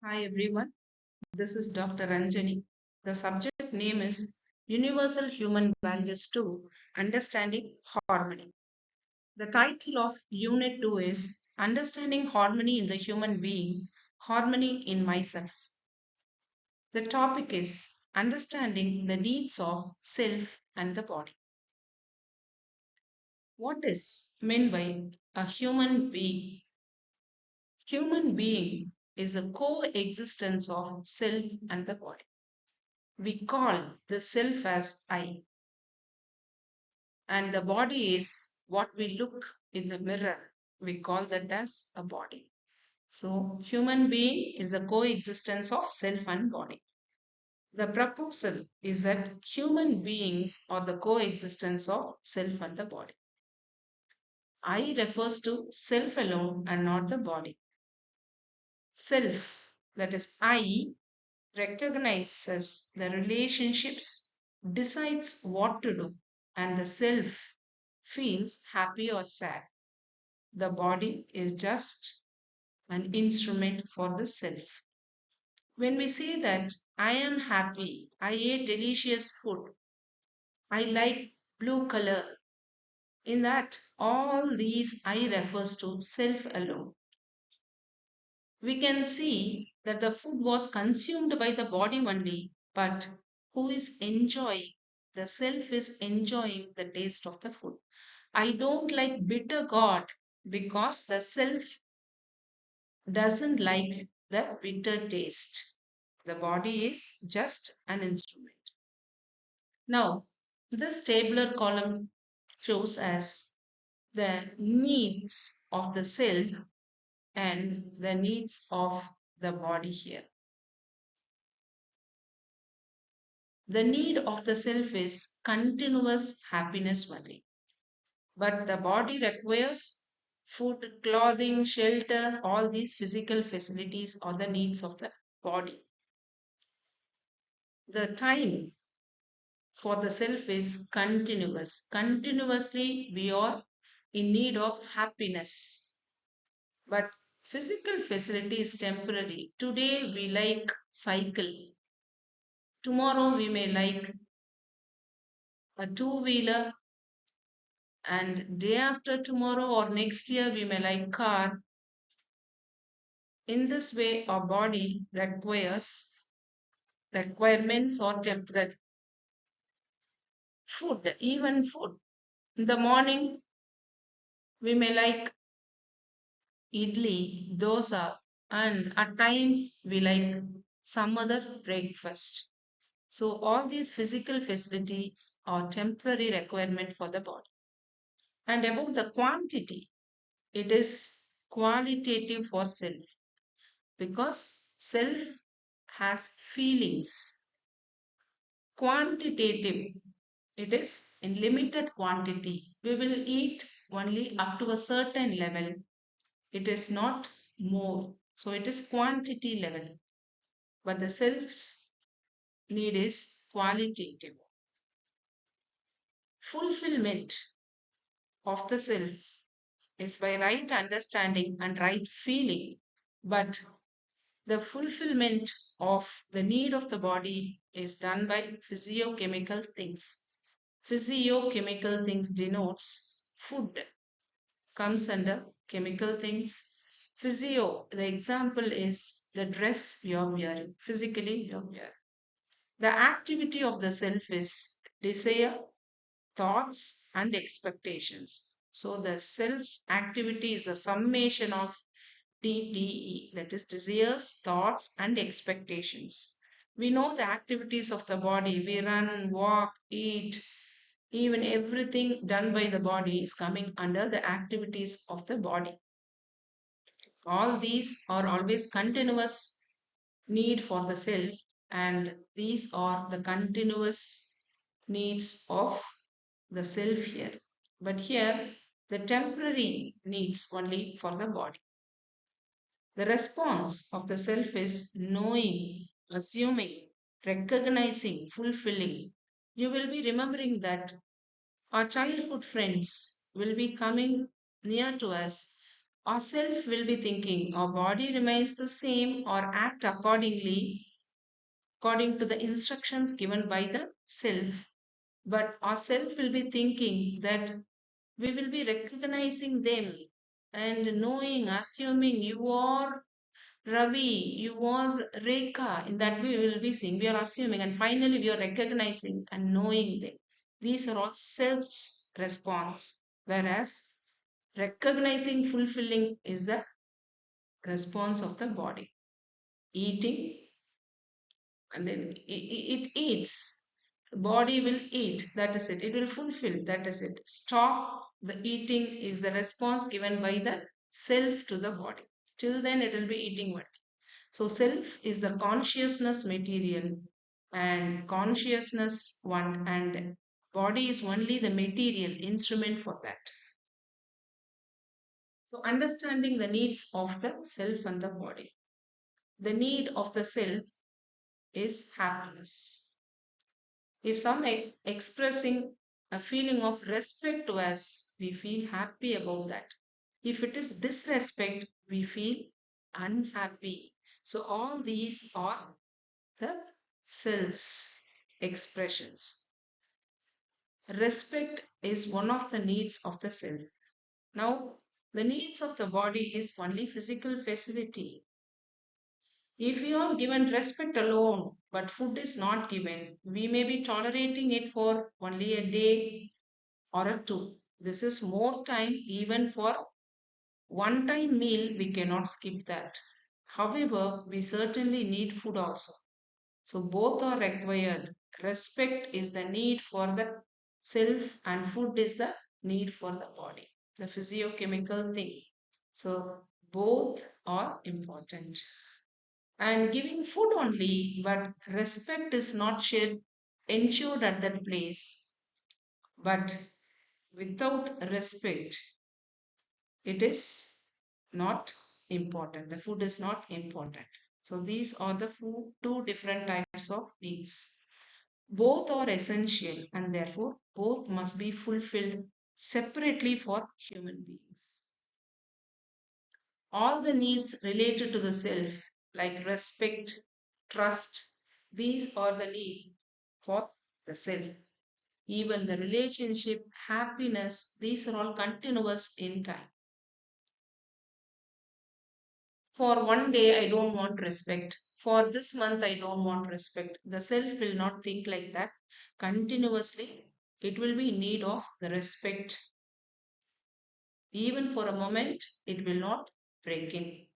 Hi everyone, this is Dr. Ranjani. The subject name is Universal Human Values 2 Understanding Harmony. The title of Unit 2 is Understanding Harmony in the Human Being, Harmony in Myself. The topic is Understanding the Needs of Self and the Body. What is meant by a human being? Human being is a coexistence of self and the body. We call the self as I, and the body is what we look in the mirror. We call that as a body. So, human being is the coexistence of self and body. The proposal is that human beings are the coexistence of self and the body. I refers to self alone and not the body. Self, that is I, recognizes the relationships, decides what to do, and the self feels happy or sad. The body is just an instrument for the self. When we say that I am happy, I ate delicious food, I like blue color, in that all these I refers to self alone. We can see that the food was consumed by the body only, but who is enjoying? The self is enjoying the taste of the food. I don't like bitter gourd because the self doesn't like the bitter taste. The body is just an instrument. Now, this tabular column shows us the needs of the self and the needs of the body here. The need of the self is continuous happiness only. But the body requires food, clothing, shelter, all these physical facilities are the needs of the body. The time for the self is continuous. Continuously, we are in need of happiness. But physical facility is temporary. Today, we like cycle. Tomorrow, we may like a two-wheeler, and day after tomorrow or next year we may like car. In this way our body requires requirements or temperate food, even food. In the morning we may like idli, dosa, and at times we like some other breakfast. So all these physical facilities are temporary requirement for the body. And about the quantity, it is qualitative for self, because self has feelings. Quantitative, it is in limited quantity. We will eat only up to a certain level. It is not more. So it is quantity level. But the self's need is qualitative. Fulfillment of the self is by right understanding and right feeling. But the fulfillment of the need of the body is done by physiochemical things. Physiochemical things denotes food, comes under chemical things. Physio, the example is the dress you're wearing, physically you're wearing. The activity of the self is desire, thoughts, and expectations. So the self's activity is a summation of DDE, that is desires, thoughts, and expectations. We know the activities of the body. We run, walk, eat, even everything done by the body is coming under the activities of the body. All these are always continuous need for the self, and these are the continuous needs of the self here. But here, the temporary needs only for the body. The response of the self is knowing, assuming, recognizing, fulfilling. You will be remembering that our childhood friends will be coming near to us Our self will be thinking, our body remains the same or act accordingly according to the instructions given by the self. But our self will be thinking that we will be recognizing them and knowing, assuming you are Ravi, you are Rekha. In that way, we will be seeing, we are assuming, and finally we are recognizing and knowing them. These are all self's response. Whereas recognizing, fulfilling is the response of the body. Eating, and then it eats. The body will eat, that is it. It will fulfill, that is it. Stop the eating is the response given by the self to the body. Till then, it will be eating one. So, self is the consciousness material and consciousness one, and body is only the material instrument for that. So, understanding the needs of the self and the body. The need of the self is happiness. If some expressing a feeling of respect to us, we feel happy about that. If it is disrespect, we feel unhappy. So, all these are the self's expressions. Respect is one of the needs of the self. Now, the needs of the body is only physical facility. If we are given respect alone, but food is not given, we may be tolerating it for only a day or a two. This is more time, even for one time meal, we cannot skip that. However, we certainly need food also. So both are required. Respect is the need for the self, and food is the need for the body, the physiochemical thing. So both are important. And giving food only, but respect is not ensured at that place. But without respect, it is not important. The food is not important. So these are the two different types of needs. Both are essential and therefore both must be fulfilled separately for human beings. All the needs related to the self, like respect, trust, these are the need for the self. Even the relationship, happiness, these are all continuous in time. For one day, I don't want respect. For this month, I don't want respect. The self will not think like that. Continuously, it will be in need of the respect. Even for a moment, it will not break in.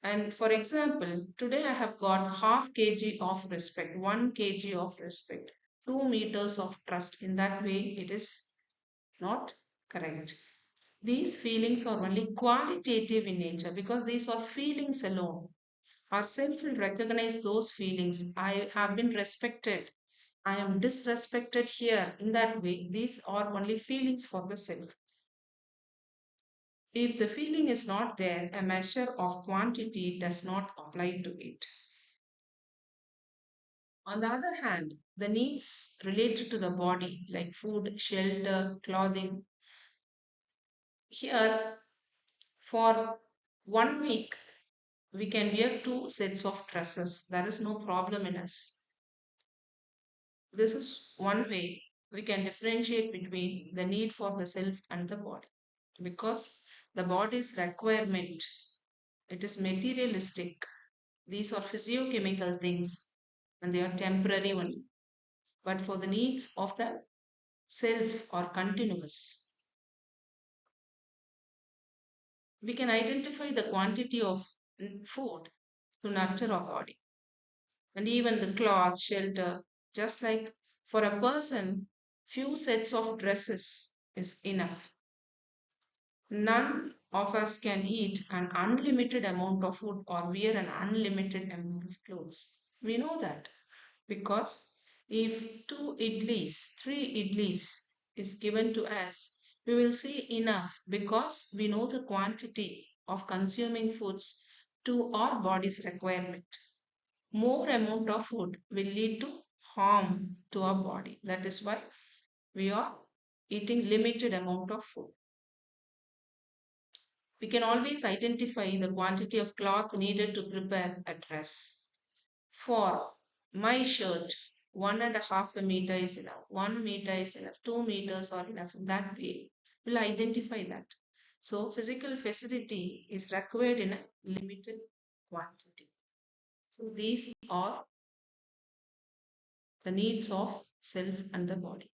And for example, today I have got half kg of respect, 1 kg of respect, 2 meters of trust. In that way, it is not correct. These feelings are only qualitative in nature because these are feelings alone. Our self will recognize those feelings. I have been respected. I am disrespected here. In that way, these are only feelings for the self. If the feeling is not there, a measure of quantity does not apply to it. On the other hand, the needs related to the body, like food, shelter, clothing, here for 1 week we can wear two sets of dresses. There is no problem in us. This is one way we can differentiate between the need for the self and the body because the body's requirement, it is materialistic. These are physiochemical things and they are temporary only. But for the needs of the self or continuous, we can identify the quantity of food to nurture our body and even the cloth, shelter. Just like for a person, few sets of dresses is enough. None of us can eat an unlimited amount of food or wear an unlimited amount of clothes. We know that because if two idlis, three idlis is given to us, we will say enough because we know the quantity of consuming foods to our body's requirement. More amount of food will lead to harm to our body. That is why we are eating limited amount of food. We can always identify the quantity of cloth needed to prepare a dress. For my shirt, 1.5 meter is enough, 1 meter is enough, 2 meters are enough. That way, we'll identify that. So, physical facility is required in a limited quantity. So, these are the needs of self and the body.